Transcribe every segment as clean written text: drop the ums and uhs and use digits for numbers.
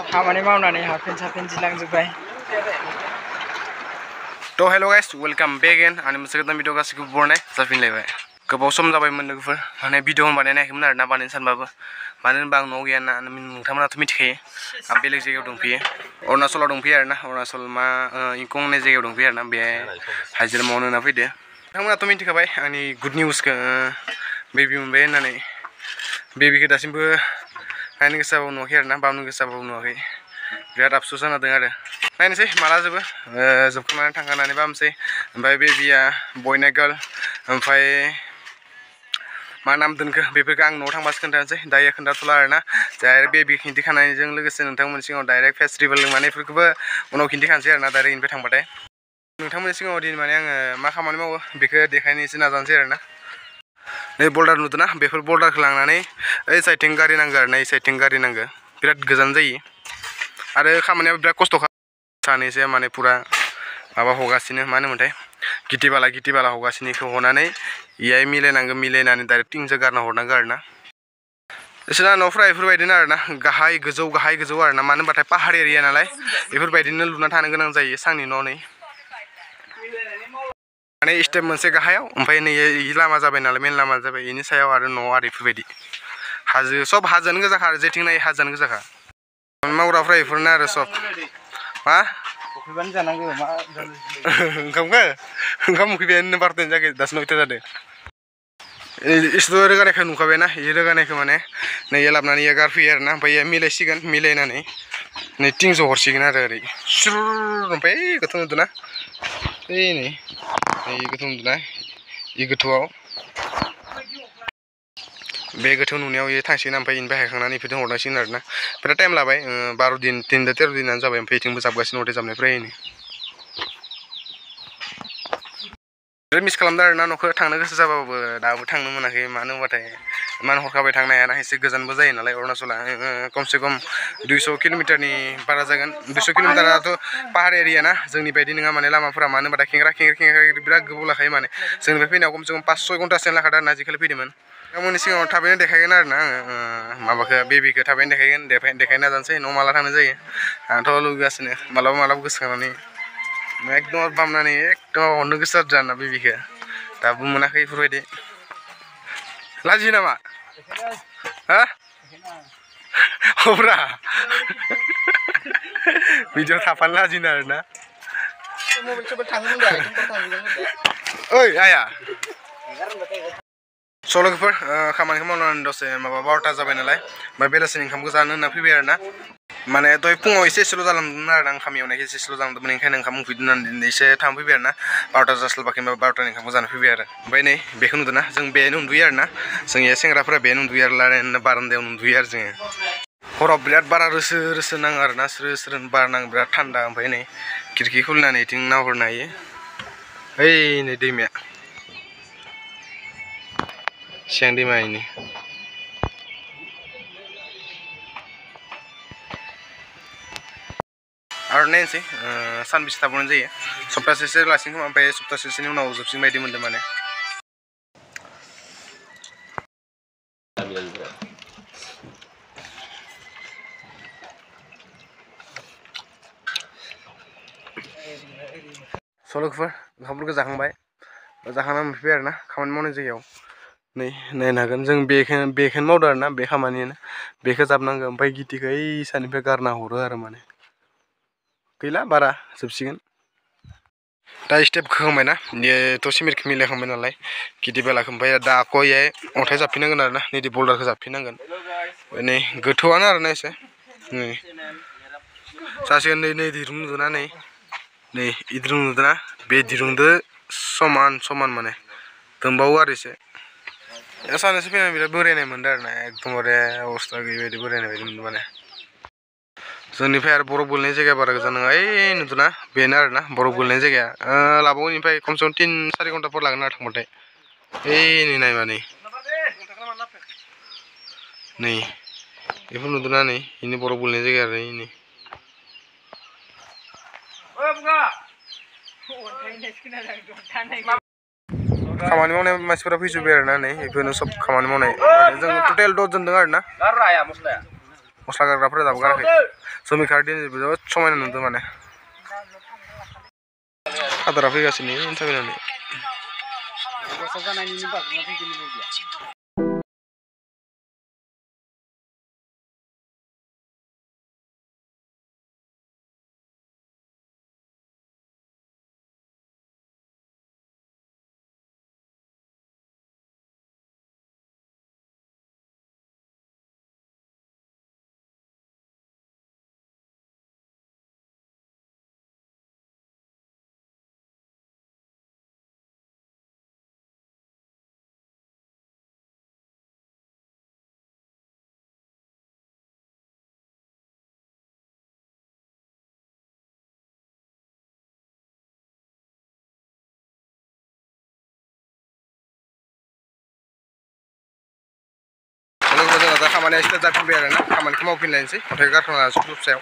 खामानि मावनानै हाफिन साफिन जिलांजोब्बाय तो hello guys welcome back again आंनि मोनसे गोदान भिडिअ गासिखौबो बरनाय जाफिनलायबाय गोबाव सम जाबायमोन लोगोफोर माने भिडिअ बानायनायाखैमोन आरोना बानायनो सानबाबो मानो होनबा आं न'आव गैया ना नोंथांमोनाथ' मिथिखायो आं बेलेग जायगायाव दंफैयो अरुणाचलाव दंफैयो आरोना अरुणाचल मा इंकं होननाय जायगायाव दंफैयो आरोना बे हाजिरा मावनो होनना फैदो नोंथांमोनाथ' मिथिखाबाय आंनि गुड निउसखौ बेबि मोनबाय होननानै बेबिखौ दासिमबो नायनो गोसो जाबाबो नुवाखै आरोना बावनो गोसो जाबाबो नुवाखै बिराद आफसुस जाना दं आरो नायनोसै माला जोबो जोबखांनानै थांखानानै बामसै ओमफ्राय बेबिया बय ना गार्ल ओमफ्राय मा नाम दोनखो बेफोरखौ आं न'आव थांबासो खोन्थानोसै दायो खोन्थाथ'ला आरोना डाइरेक्ट बेबि खिन्थिखानायजों लोगोसे नोंथांमोननि सिगाङाव डाइरेक्ट फेस्टिभेल माने बेफोरखौबो उनाव खिन्थिखानोसै आरोना डाइरेक्ट इनिफ्राय थांबाथाय नोंथांमोननि सिगाङाव दिन माने आङो मा खामानि मावो बेखौ देखायनो एसे नाजानोसै आरोना नै बल्डार नुदोंना बेफोर बल्डारखौ लांनानै ओइ साइडथिं गारि नांगौ आरोना ओइ साइडथिं गारि नांगौ बिराद गोजान जायो आरो खामानियाबो बिराद खस्थ' सानैसो माने फुरा माबा हगासिनो मा होनोमोनथाय गिथि बाला हगासिनो इखौ हनानै इयाय मिलायनांगौ मिलायनानै डाइरेक्ट टिंजों गारना हरनांगौ आरोना बिसोरना न'फ्रा बेफोरबायदिनो आरोना गाहाय गोजौ आरोना मानो होनबाथाय पाहार एरिया नालाय बेफोरबायदिनो लुना थानो गोनां जायो सांनि न' नै माने स्टेप मोनसे गाहायाव ओमफ्राय नै लामा जाबाय नालाय मेन लामा जाबाय बेनि सायाव आरो न' आरो बेफोरबायदि हाजो सब हाजोआनो गोजाखा आरो जेथिं नायै हाजोआनो गोजाखा मावग्राफ्रा बेफोरनो आरो सब मा उखैबानो जानांगौ मा ओंखाम उखैबायानो बार'थायानो जायाखै दासो 9ता जादों इसोर रोगानायखौ नुखाबायना इ रोगानायखौ माने नै लाबोनानै इयो गारफैयो आरोना ओमफ्राय इयो मिलायसिगोन मिलायनानै नै टिंजों हरसिगोन आरो ओरै सुर ओमफ्राय गोथौ नुदोंना ओइ नै गोथौ नुदोंना इ गोथौआव बे गोथौ नुनायाव इयो थांसिगोन ओमफ्राय इनिफ्राय हायखांनानै इफोरजों हरनांसिगोन आरोना बिराद टाइम लाबाय 12 दिन 13 दिनानो जाबाय ओमफ्राय इथिंबो जाबगासिनो हरदो जाबनायफ्रा इनो बिराद मिस खालामदों आरोना न'खौ थांनो गोसो जाबाबो दाबो थांनो मोनाखै मानो होनबाथाय इमान हरखाबै थांनो हायाना एसे गोजानबो जायो नालाय अरुणाचला खमसे खम 200 किल'मिटारनि बारा जागोन 200 किल'मिटाराथ' पाहार एरिया ना जोंनि बायदि नङा माने लामाफोरा मानो होनबाथाय खेंख्रा बिराद गोबाव लाखायो माने जोंनिफ्राय फैनायाव खमसे खम 5-6 घन्टासोआनो लाखादों आरोना जिखालि फैदोंमोन नोंथांमोननि सिगाङाव थाबैनो देखायगोन आरोना माबाखौ बेबिखौ थाबैनो देखायनो नाजानोसै न' माला थांनो जायो आंथ' लुगैगासिनो मालाबा गोसोखांनानै एकदम बामनानै एकदम हरनो गोसो जादों आरोना बेबिखौ दाबो मोनाखै बेफोरबायदि लाजियो नामा हा हब्रा भिडिअ थाफानो लाजिनो आरोना ओइ आया लोगोफोर खामानिखौ मावनानै दसे माबा 12ता जाबाय नालाय ओमफ्राय बेलासिनि ओंखामखौ जानो होनना फैबाय आरोना माने दहाय फुङाव एसे एसेल' जालांदोंमोन आरोना ओंखाम एवनायखौ एसे एसेल' जालांदोंमोन ओंखायनो ओंखाम उखैदों होननानै एसे थांफैबाय आरोना 12ता जास्लाबाखै 12तानि ओंखामखौ जानो फैबाय आरो ओमफ्राय नै बेखौ नुदोंना जों बेहायनो उन्दुयो आरोना जोंनि सेंग्राफोरा बेहायनो उन्दुयो आरो बारान्दायाव उन्दुयो आरो जोङो हराव बिराद बारा रोसो नाङो आरोना स्रो बार नाङो बिराद थान्दा ओमफ्राय नै खिरखि खुलिनानै इथिं नाहरनो हायो ओइ नै दैमाया सिगां दैमा इनो आरो नायनोसै सानबेसे थाबावनाय जायो सप्तासेसो लासिगोन खोमा ओमफ्राय सप्तासेसोनि उनाव जोबसिगोन बायदि मोनदों माने लोगोफोर ओंखामफोरखौ जाखांनानै मोनफैबाय आरोना खामानि मावनाय जायगायाव नै नायनो हागोन जों बेखौनो मावदों आरोना बे खामानियानो बेखौ जाबनांगौ ओमफ्राय गिथिखौ ओइ सानिफ्राय गारना हरो आरो माने गैला बारा जोबसिगोन दा स्टेपखौ होखांबायना बेयोथ' सिमेन्टखौ मिलायखांबाय नालाय गिथि बेलाखौ ओमफ्राय दा आक' इयाय अन्थाइ जाबफिननांगोन आरोना नैदि बल्डारखौ जाबफिननांगोन नै गोथौआनो आरोना एसे नै जासिगोन नै दिरुं नुदोंना नै दिरुं नुदोंना बे दिरुंजों समान माने दंबावो आरो एसे सानैसो फैनानै बिराद बोरायनाय मोनदों आरोना एकदमबारे अबस्था गैयि बायदि बोरायनाय बायदि मोनदों माने जोंनिफ्राय आरो बरफ गोलैनाय जायगाया बारा गोजान नङा ओइ नुदोंना बेनो आरोना बरफ गोलैनाय जायगाया लाबावो इनिफ्राय खमसे खम 3-4 घन्टाफोर लागोन आरो थांबाथाय ओइ नै नायबा नै बेफोर नुदोंना नै इनो बरफ गोलैनाय जायगा आरो इनो खामानि मावनाय मानसिफोरा फैजोब्बाय आरोना नै बेफोरनो सब खामानि मावनाय जों टटेल 10 जन दं आरोना मस्ला गारग्राफोरा दाबो गाराखै समिकार दिन जोबोद समायना नुदों माने आदारा फैगासिनो इन्टारभिउनि दा खामानिया स्टार्ट जाफिनबाय आरोना खामानिखौ मावफिनलायनोसै अन्थाइ गारखांना स्लुब सायाव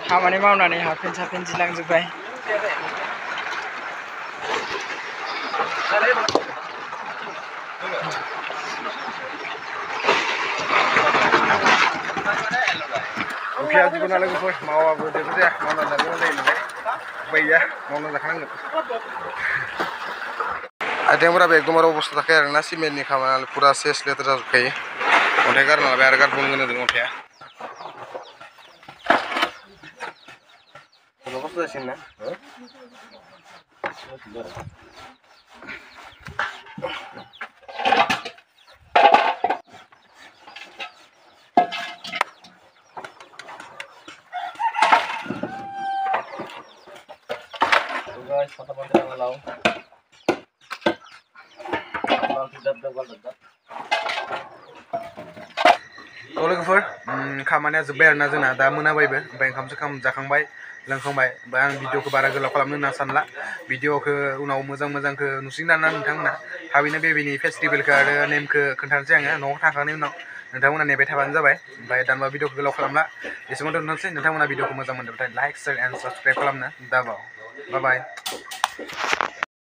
खामानि मावनानै हाफेन साफेन जिलांजोब्बाय उखैया जिखुनु लोगोफोर मावाबो जेबो जाया मावना जानो जायो नालाय गैया मावना जाखानांगोन आथिंफोराबो एकदमबारे अबस्था थाखाय आरोना सिमेन्टनि खामानि पुरा सेस लेथ्रा जाजोबखायो अन्थाइ गारना लाबाय आरो गारबावनो गोनां जादों अन्थाइआ खस्थ' जासिगोन ना guys, mata-mata ng alaw. लोगोफोर खामानिया जोब्बाय आरोना जोंना दा मोनाबायबो ओमफ्राय ओंखाम जाखांबाय लोंखांबाय ओमफ्राय आं भिडिअखौ बारा गोलाव खालामनो होनना सानला भिडिअखौ उनाव मोजांखौ नुसिगोन आरोना नोंथांमोना थाबैनो बेबिनि फेस्टिभेलखौ आरो नेमखौ खोन्थानोसै आङो न'आव थांखांनायनि उनाव नोंथांमोना नेबाय थाबानो जाबाय ओमफ्राय दानबा भिडिअखौ गोलाव खालामला एसेबां दोननोसै नोंथांमोना भिडिअखौ मोजां मोनदोंबाथाय लाइक शेयार एन्ड साबस्क्राइब खालामनो दाबाव बाय बाय